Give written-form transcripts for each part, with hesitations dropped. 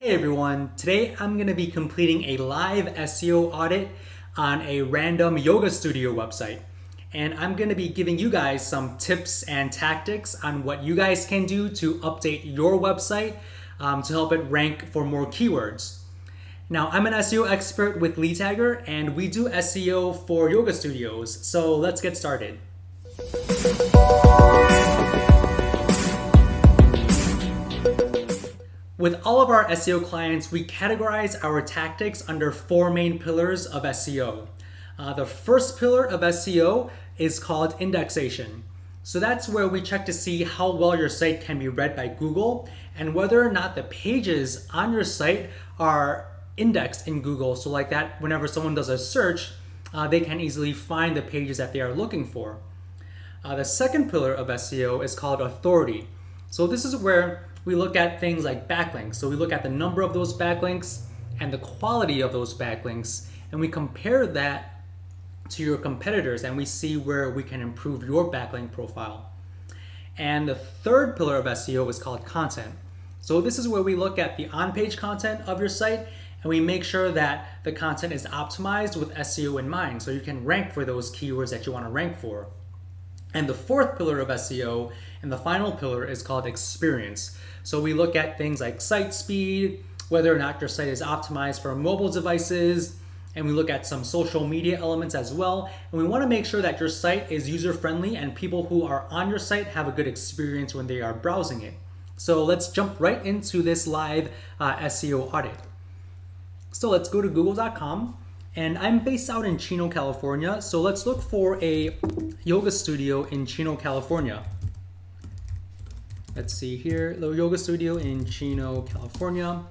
Hey everyone, today I'm going to be completing a live SEO audit on a random yoga studio website. And I'm going to be giving you guys some tips and tactics on what you guys can do to update your website to help it rank for more keywords. Now, I'm an SEO expert with LeadTagger and we do SEO for yoga studios. So let's get started. With all of our SEO clients, we categorize our tactics under four main pillars of SEO. The first pillar of SEO is called indexation. So that's where we check to see how well your site can be read by Google and whether or not the pages on your site are indexed in Google. So like that, whenever someone does a search, they can easily find the pages that they are looking for. The second pillar of SEO is called authority. So this is where we look at things like backlinks. So we look at the number of those backlinks and the quality of those backlinks, and we compare that to your competitors and we see where we can improve your backlink profile. And the third pillar of SEO is called content. So this is where we look at the on-page content of your site and we make sure that the content is optimized with SEO in mind so you can rank for those keywords that you want to rank for. And the fourth pillar of SEO and the final pillar is called experience. So we look at things like site speed, whether or not your site is optimized for mobile devices, and we look at some social media elements as well. And we want to make sure that your site is user-friendly and people who are on your site have a good experience when they are browsing it. So let's jump right into this live SEO audit. So let's go to google.com. And I'm based out in Chino, California. So let's look for a yoga studio in Chino, California. Let's see here, the yoga studio in Chino, California.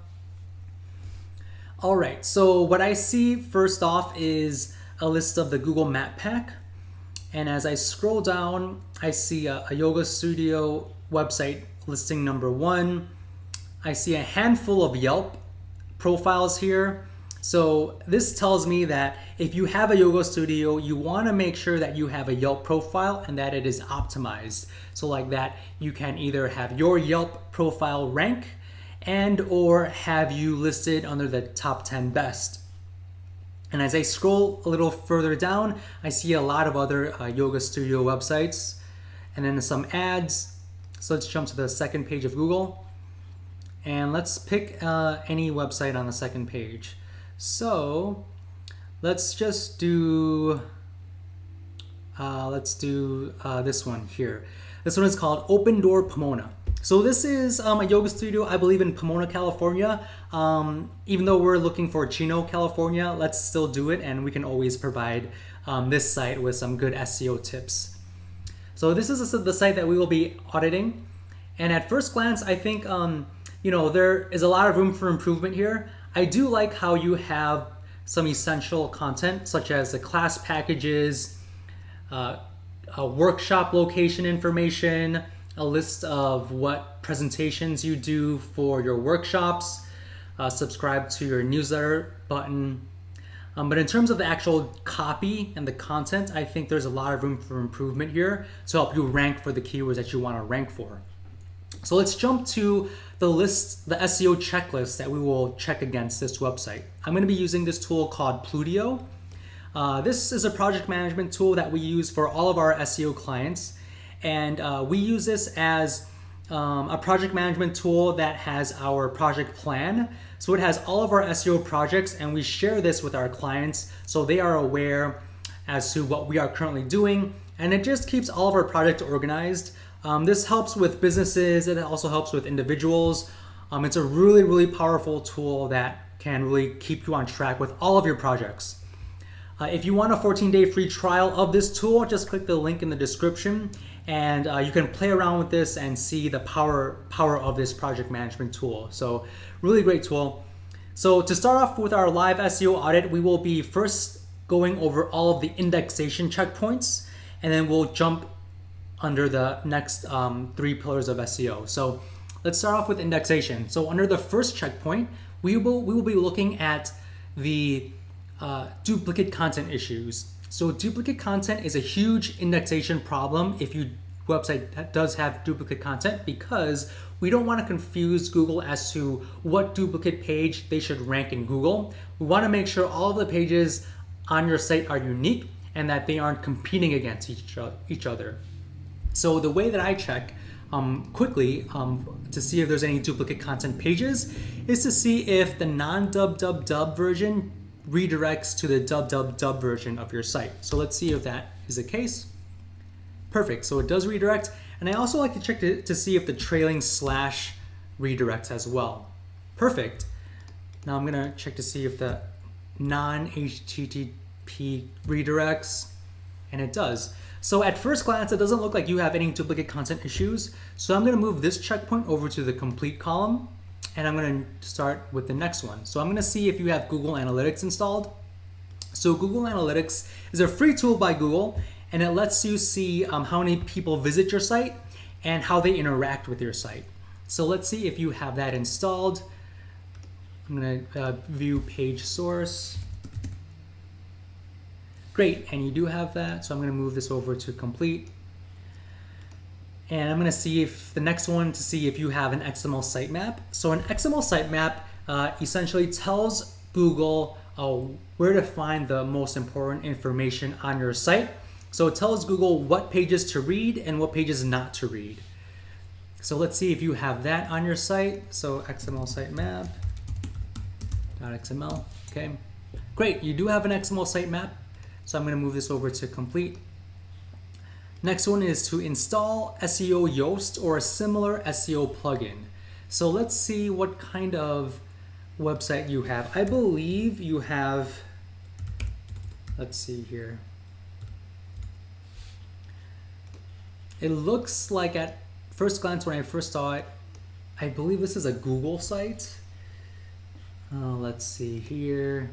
All right, so what I see first off is a list of the Google Map Pack. And as I scroll down, I see a yoga studio website listing number 1. I see a handful of Yelp profiles here. So this tells me that if you have a yoga studio, you want to make sure that you have a Yelp profile and that it is optimized. So like that, you can either have your Yelp profile rank and or have you listed under the top 10 best. And as I scroll a little further down, I see a lot of other yoga studio websites and then some ads. So let's jump to the second page of Google and let's pick any website on the second page. So let's just do this one here. This one is called Open Door Pomona. So this is a yoga studio, I believe in Pomona, California. Even though we're looking for Chino, California, let's still do it and we can always provide this site with some good SEO tips. So this is the site that we will be auditing. And at first glance, I think there is a lot of room for improvement here. I do like how you have some essential content such as the class packages, a workshop location information, a list of what presentations you do for your workshops, subscribe to your newsletter button. But in terms of the actual copy and the content, I think there's a lot of room for improvement here to help you rank for the keywords that you want to rank for. So let's jump to the list, the SEO checklist that we will check against this website. I'm going to be using this tool called PLUTIO. This is a project management tool that we use for all of our SEO clients. And we use this as a project management tool that has our project plan. So it has all of our SEO projects and we share this with our clients so they are aware as to what we are currently doing. And it just keeps all of our projects organized. This helps with businesses, it also helps with individuals. It's a really, really powerful tool that can really keep you on track with all of your projects. If you want a 14-day free trial of this tool, just click the link in the description and you can play around with this and see the power of this project management tool. So really great tool. So to start off with our live SEO audit, we will be first going over all of the indexation checkpoints and then we'll jump under the next 3 pillars of SEO. So let's start off with indexation. So under the first checkpoint, we will be looking at the duplicate content issues. So duplicate content is a huge indexation problem if you website does have duplicate content, because we don't want to confuse Google as to what duplicate page they should rank in Google. We want to make sure all of the pages on your site are unique and that they aren't competing against each other. So the way that I check quickly to see if there's any duplicate content pages is to see if the non-dub version redirects to the dub version of your site. So let's see if that is the case. Perfect, so it does redirect. And I also like to check to see if the trailing slash redirects as well. Perfect. Now I'm gonna check to see if the non-HTTP redirects, and it does. So at first glance, it doesn't look like you have any duplicate content issues. So I'm gonna move this checkpoint over to the complete column, and I'm gonna start with the next one. So I'm gonna see if you have Google Analytics installed. So Google Analytics is a free tool by Google, and it lets you see how many people visit your site and how they interact with your site. So let's see if you have that installed. I'm gonna view page source. Great, and you do have that, so I'm gonna move this over to complete. And I'm gonna see if the next one to see if you have an XML sitemap. So an XML sitemap essentially tells Google where to find the most important information on your site. So it tells Google what pages to read and what pages not to read. So let's see if you have that on your site. So XML sitemap.xml, okay. Great, you do have an XML sitemap. So I'm gonna move this over to complete. Next one is to install SEO Yoast or a similar SEO plugin. So let's see what kind of website you have. I believe you have, let's see here. It looks like at first glance when I first saw it, I believe this is a Google site. Let's see here.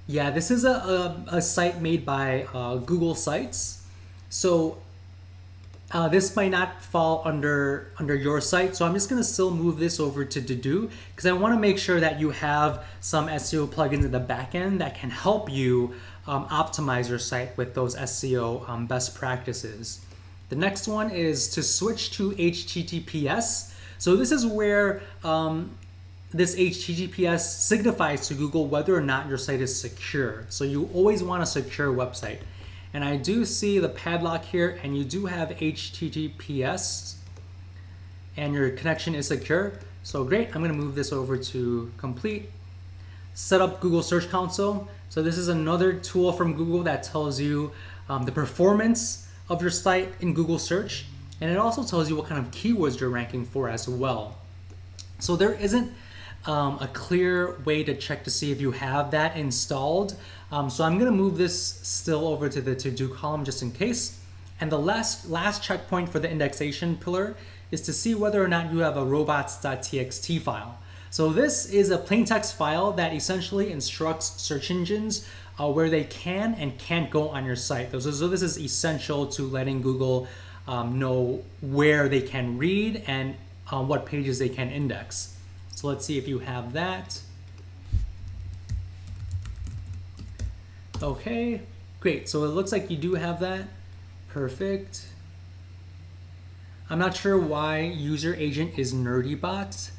Yeah, this is a site made by Google Sites. So this might not fall under your site. So I'm just gonna still move this over to do because I wanna make sure that you have some SEO plugins in the back end that can help you optimize your site with those SEO best practices. The next one is to switch to HTTPS. So this is where this HTTPS signifies to Google whether or not your site is secure. So you always want a secure website. And I do see the padlock here, and you do have HTTPS, and your connection is secure. So great, I'm gonna move this over to complete. Set up Google Search Console. So this is another tool from Google that tells you the performance of your site in Google search. And it also tells you what kind of keywords you're ranking for as well. So there isn't a clear way to check to see if you have that installed. So I'm gonna move this still over to the to-do column just in case. And the last checkpoint for the indexation pillar is to see whether or not you have a Robots.txt file. So this is a plain text file that essentially instructs search engines where they can and can't go on your site. So this is essential to letting Google know where they can read and what pages they can index. So let's see if you have that. Okay, great. So it looks like you do have that. Perfect. I'm not sure why user agent is nerdybot,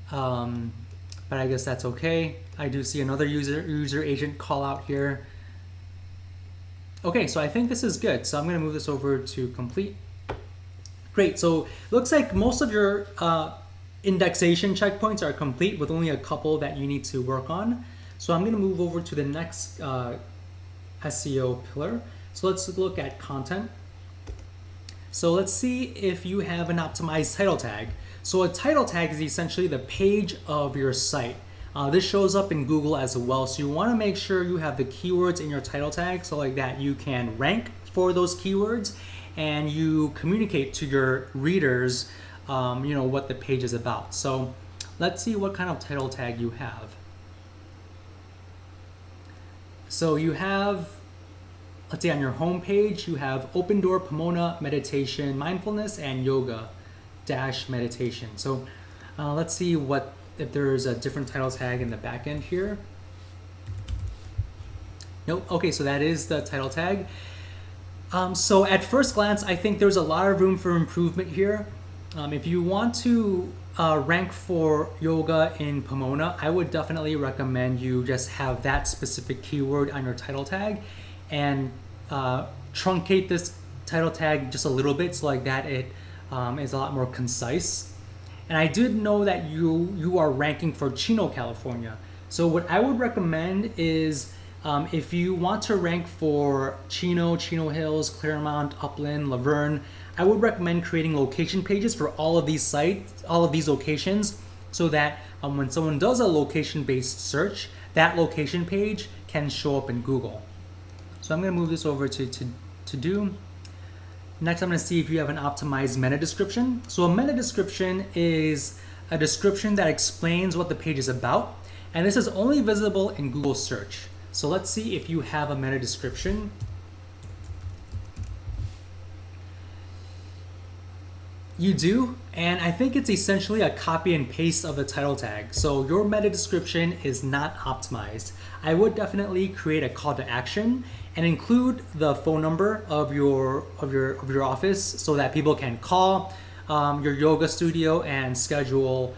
but I guess that's okay. I do see another user agent call out here. Okay, so I think this is good. So I'm gonna move this over to complete. Great, so it looks like most of your indexation checkpoints are complete with only a couple that you need to work on. So I'm gonna move over to the next SEO pillar. So let's look at content. So let's see if you have an optimized title tag. So a title tag is essentially the page of your site. This shows up in Google as well. So you wanna make sure you have the keywords in your title tag so like that you can rank for those keywords and you communicate to your readers what the page is about. So let's see what kind of title tag you have. So you have, let's say on your home page, you have Open Door Pomona Meditation Mindfulness and Yoga - Meditation. So Let's see if there's a different title tag in the back end here. Nope. Okay, so that is the title tag. So at first glance, I think there's a lot of room for improvement here. If you want to rank for yoga in Pomona, I would definitely recommend you just have that specific keyword on your title tag and truncate this title tag just a little bit so like that it is a lot more concise. And I did know that you are ranking for Chino, California. So what I would recommend is if you want to rank for Chino Hills, Claremont, Upland, Laverne, I would recommend creating location pages for all of these sites, all of these locations, so that when someone does a location-based search, that location page can show up in Google. So I'm going to move this over to do. Next, I'm going to see if you have an optimized meta description. So a meta description is a description that explains what the page is about, and this is only visible in Google search. So let's see if you have a meta description. You do, and I think it's essentially a copy and paste of the title tag. So your meta description is not optimized. I would definitely create a call to action and include the phone number of your office so that people can call your yoga studio and schedule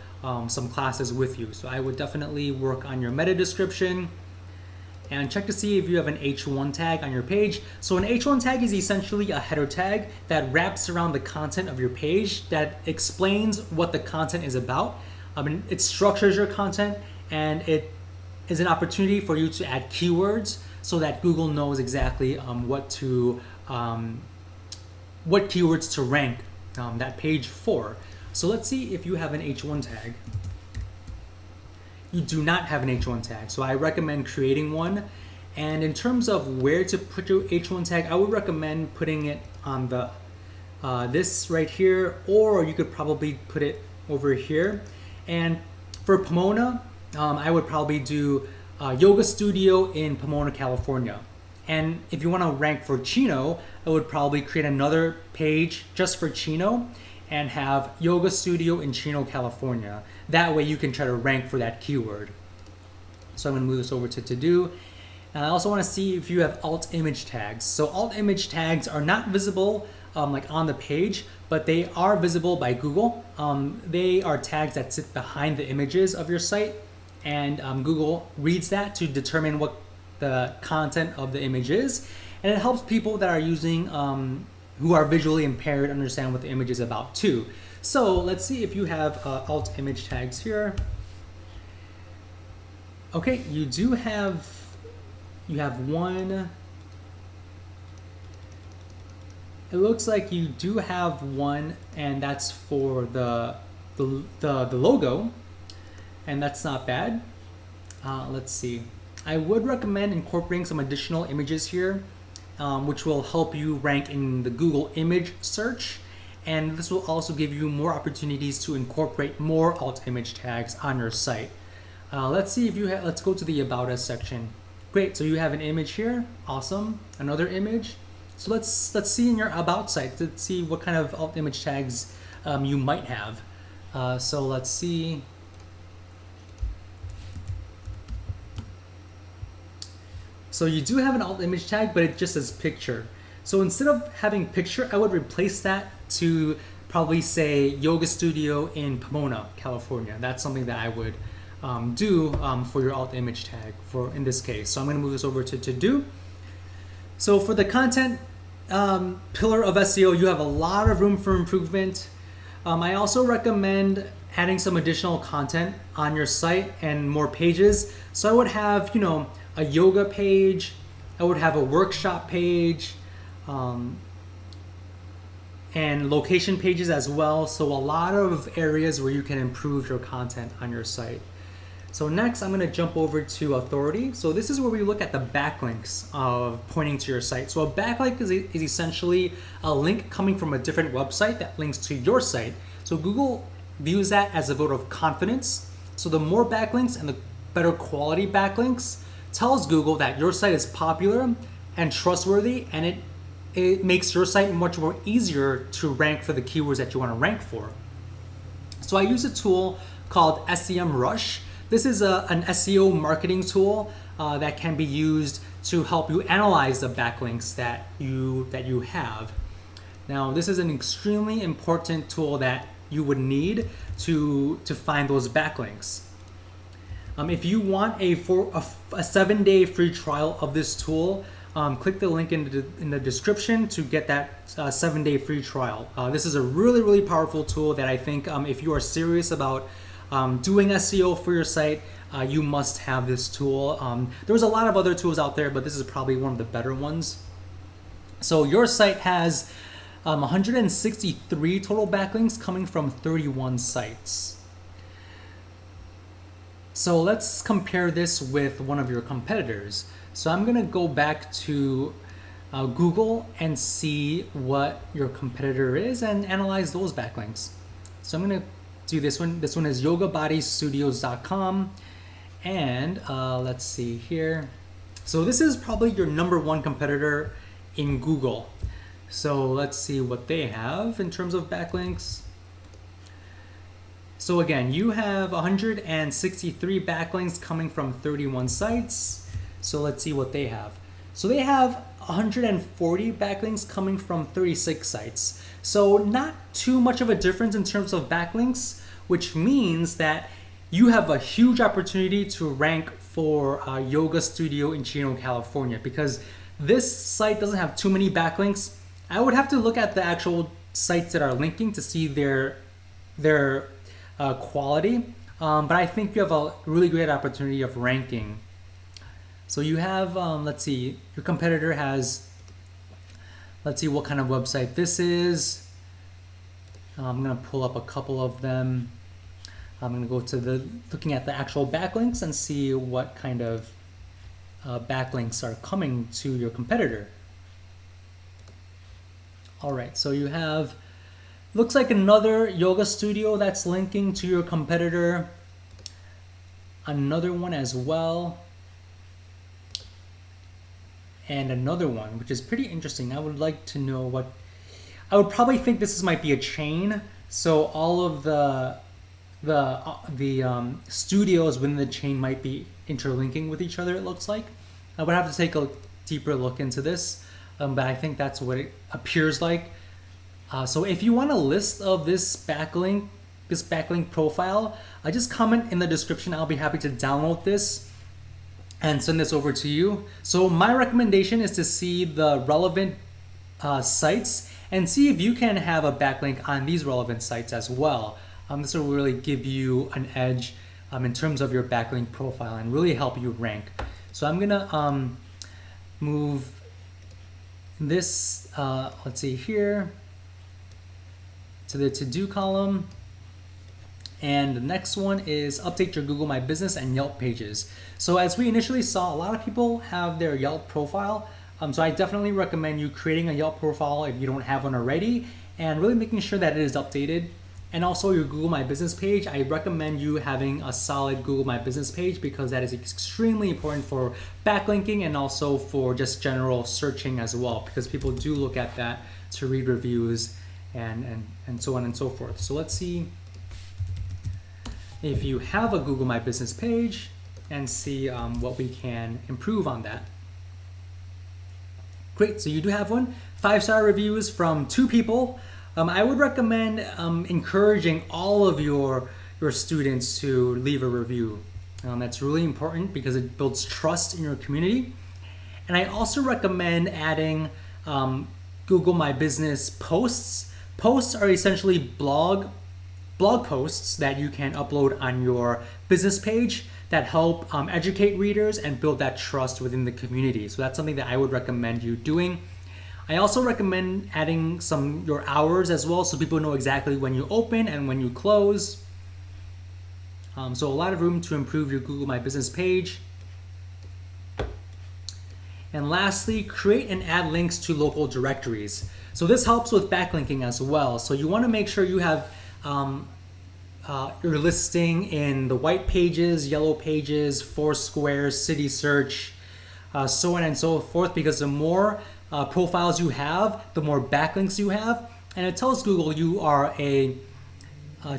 some classes with you. So I would definitely work on your meta description and check to see if you have an H1 tag on your page. So an H1 tag is essentially a header tag that wraps around the content of your page that explains what the content is about. It structures your content, and it is an opportunity for you to add keywords so that Google knows exactly what keywords to rank that page for. So let's see if you have an H1 tag. You do not have an H1 tag, so I recommend creating one. And in terms of where to put your H1 tag, I would recommend putting it on the this right here, or you could probably put it over here. And for Pomona, I would probably do yoga studio in Pomona, California. And if you want to rank for Chino, I would probably create another page just for Chino and have yoga studio in Chino, California. That way you can try to rank for that keyword. So I'm going to move this over to do. And I also want to see if you have alt image tags. So alt image tags are not visible like on the page, but they are visible by Google. They are tags that sit behind the images of your site, and Google reads that to determine what the content of the image is, and it helps people that are using who are visually impaired understand what the image is about too. So let's see if you have alt image tags here. Okay, you have one. It looks like you do have one, and that's for the logo, and that's not bad. Let's see. I would recommend incorporating some additional images here, which will help you rank in the Google image search, and this will also give you more opportunities to incorporate more alt image tags on your site. Let's see if you have. Let's go to the About Us section. Great, so you have an image here. Awesome. Another image. So let's see in your About site to see what kind of alt image tags you might have. So let's see. So you do have an alt image tag, but it just says picture. So instead of having picture, I would replace that to probably say yoga studio in Pomona, California. That's something that I would do for your alt image tag in this case. So I'm going to move this over to do. So for the content pillar of SEO, you have a lot of room for improvement. I also recommend adding some additional content on your site and more pages. So I would have, a yoga page, I would have a workshop page, and location pages as well. So a lot of areas where you can improve your content on your site. So next, I'm going to jump over to authority. So this is where we look at the backlinks of pointing to your site. So a backlink is essentially a link coming from a different website that links to your site. So Google views that as a vote of confidence. So the more backlinks and the better quality backlinks tells Google that your site is popular and trustworthy, and it makes your site much more easier to rank for the keywords that you want to rank for. So I use a tool called SEMRUSH. This is an SEO marketing tool that can be used to help you analyze the backlinks that you have. Now, this is an extremely important tool that you would need to find those backlinks. If you want a 7-day free trial of this tool, click the link in the description to get that 7-day free trial. This is a really powerful tool that I think if you are serious about doing SEO for your site, you must have this tool. There's a lot of other tools out there, but this is probably one of the better ones. So your site has 163 total backlinks coming from 31 sites. So let's compare this with one of your competitors. So I'm gonna go back to Google and see what your competitor is and analyze those backlinks. So I'm gonna do this one. This one is yogabodystudios.com. And let's see here. So this is probably your #1 competitor in Google. So let's see what they have in terms of backlinks. So again, you have 163 backlinks coming from 31 sites. So let's see what they have. So they have 140 backlinks coming from 36 sites. So not too much of a difference in terms of backlinks, which means that you have a huge opportunity to rank for a yoga studio in Chino, California, because this site doesn't have too many backlinks. I would have to look at the actual sites that are linking to see their quality, but I think you have a really great opportunity of ranking. So you have, let's see, your competitor has, let's see what kind of website this is. I'm gonna pull up a couple of them. I'm gonna go to looking at the actual backlinks and see what kind of backlinks are coming to your competitor. All right, so you have, looks like another yoga studio that's linking to your competitor. Another one as well. And another one, which is pretty interesting. I would like to know what, I would probably think this might be a chain. So all of the studios within the chain might be interlinking with each other, it looks like. I would have to take a deeper look into this, but I think that's what it appears like. So if you want a list of this backlink profile, just comment in the description. I'll be happy to download this and send this over to you. So my recommendation is to see the relevant sites and see if you can have a backlink on these relevant sites as well. This will really give you an edge in terms of your backlink profile and really help you rank. So I'm gonna move this, let's see here, to the to-do column. And the next one is update your Google My Business and Yelp pages. So as we initially saw, a lot of people have their Yelp profile. So I definitely recommend you creating a Yelp profile if you don't have one already, and really making sure that it is updated. And also your Google My Business page, I recommend you having a solid Google My Business page because that is extremely important for backlinking and also for just general searching as well, because people do look at that to read reviews and so on and so forth. So let's see if you have a Google My Business page and see what we can improve on that. Great, so you do have one. 5-star reviews from 2 people. I would recommend encouraging all of your students to leave a review. That's really important because it builds trust in your community. And I also recommend adding Google My Business posts. Posts are essentially blog posts that you can upload on your business page that help educate readers and build that trust within the community. So that's something that I would recommend you doing. I also recommend adding your hours as well, so people know exactly when you open and when you close. So a lot of room to improve your Google My Business page. And lastly, create and add links to local directories. So this helps with backlinking as well. So you want to make sure you have your listing in the white pages, yellow pages, Foursquare, City Search, so on and so forth, because the more profiles you have, the more backlinks you have, and it tells Google you are a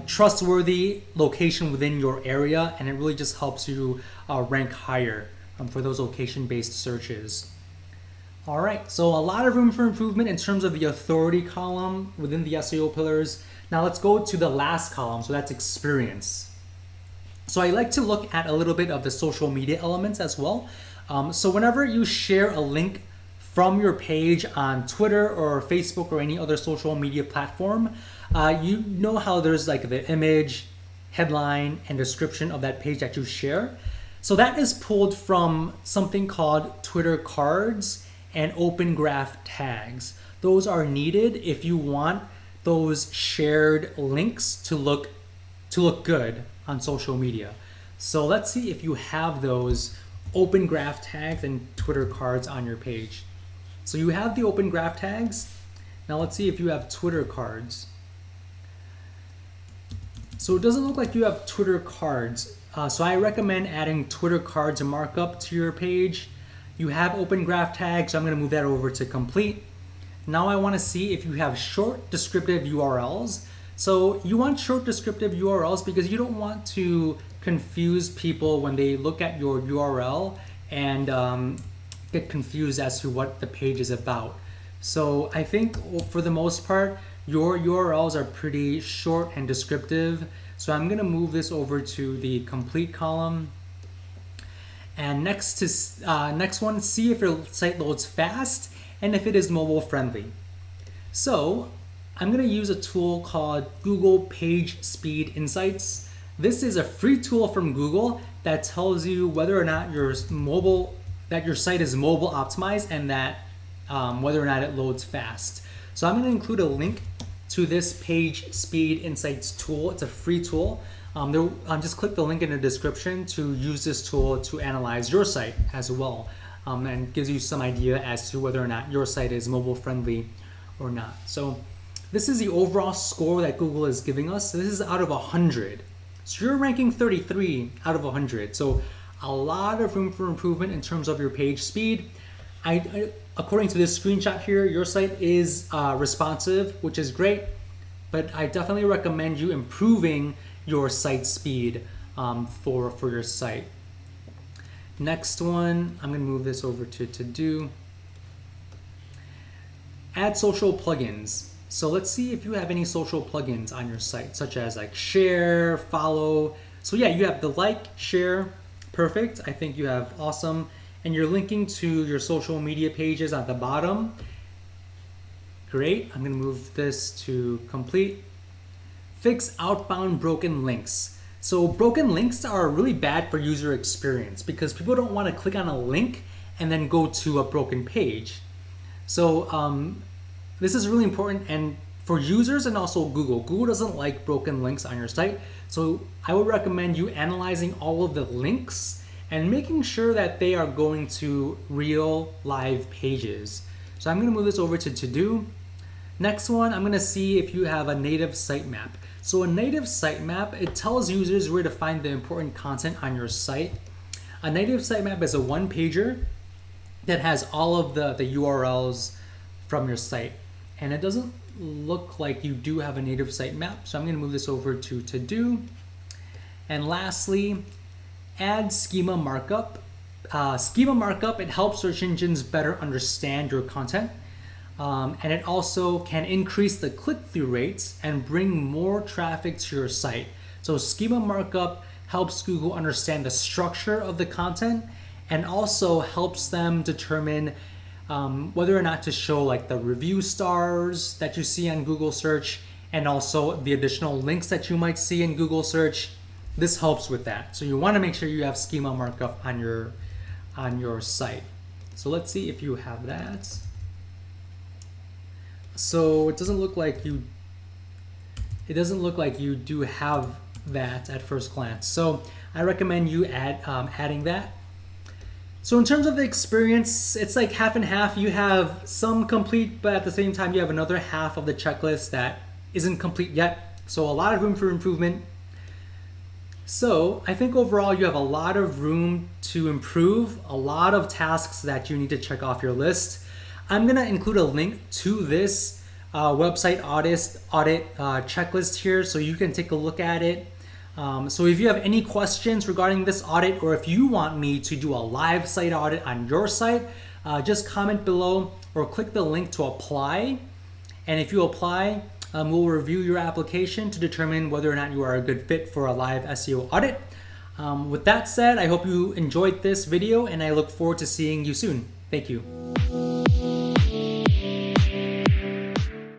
trustworthy location within your area, and it really just helps you rank higher for those location-based searches. All right, so a lot of room for improvement in terms of the authority column within the SEO pillars. Now let's go to the last column, so that's experience. So I like to look at a little bit of the social media elements as well. So whenever you share a link from your page on Twitter or Facebook or any other social media platform, you know how there's like the image, headline, and description of that page that you share. So that is pulled from something called Twitter cards and open graph tags. Those are needed if you want those shared links to look good on social media. So let's see if you have those open graph tags and Twitter cards on your page. So you have the open graph tags. Now let's see if you have Twitter cards. So it doesn't look like you have Twitter cards. So I recommend adding Twitter cards markup to your page. You have open graph tags, so I'm going to move that over to complete. Now I want to see if you have short descriptive URLs. So you want short descriptive URLs because you don't want to confuse people when they look at your URL and get confused as to what the page is about. So I think for the most part, your URLs are pretty short and descriptive. So I'm going to move this over to the complete column. And next one, see if your site loads fast and if it is mobile friendly. So I'm going to use a tool called Google Pagespeed Insights. This is a free tool from Google that tells you whether or not your site is mobile optimized and that whether or not it loads fast. So I'm going to include a link to this Pagespeed Insights tool. It's a free tool. Just click the link in the description to use this tool to analyze your site as well, and gives you some idea as to whether or not your site is mobile friendly or not. So this is the overall score that Google is giving us. So this is out of 100. So you're ranking 33 out of 100. So a lot of room for improvement in terms of your page speed. According to this screenshot here, your site is responsive, which is great, but I definitely recommend you improving your site speed for your site. Next one, I'm going to move this over to do. Add social plugins. So let's see if you have any social plugins on your site, such as like share, follow. So yeah, you have the like, share, perfect. I think you have awesome. And you're linking to your social media pages at the bottom. Great, I'm gonna move this to complete. Fix outbound broken links. So broken links are really bad for user experience because people don't want to click on a link and then go to a broken page. So this is really important and for users and also Google. Google doesn't like broken links on your site. So I would recommend you analyzing all of the links and making sure that they are going to real live pages. So I'm going to move this over to do. Next one, I'm going to see if you have a native sitemap. So a native sitemap, it tells users where to find the important content on your site. A native sitemap is a one-pager that has all of the URLs from your site. And it doesn't look like you do have a native sitemap. So I'm going to move this over to do. And lastly, add schema markup. Schema markup, it helps search engines better understand your content. And it also can increase the click-through rates and bring more traffic to your site. So schema markup helps Google understand the structure of the content and also helps them determine whether or not to show like the review stars that you see on Google search and also the additional links that you might see in Google search. This helps with that. So you want to make sure you have schema markup on your site. So let's see if you have that. So it doesn't look like you do have that at first glance. So I recommend you adding that. So in terms of the experience, it's like half and half. You have some complete, but at the same time you have another half of the checklist that isn't complete yet. So a lot of room for improvement. So I think overall you have a lot of room to improve, a lot of tasks that you need to check off your list. I'm gonna include a link to this website audit checklist here, so you can take a look at it. So if you have any questions regarding this audit, or if you want me to do a live site audit on your site, just comment below or click the link to apply. And if you apply, we'll review your application to determine whether or not you are a good fit for a live SEO audit. With that said, I hope you enjoyed this video and I look forward to seeing you soon. Thank you.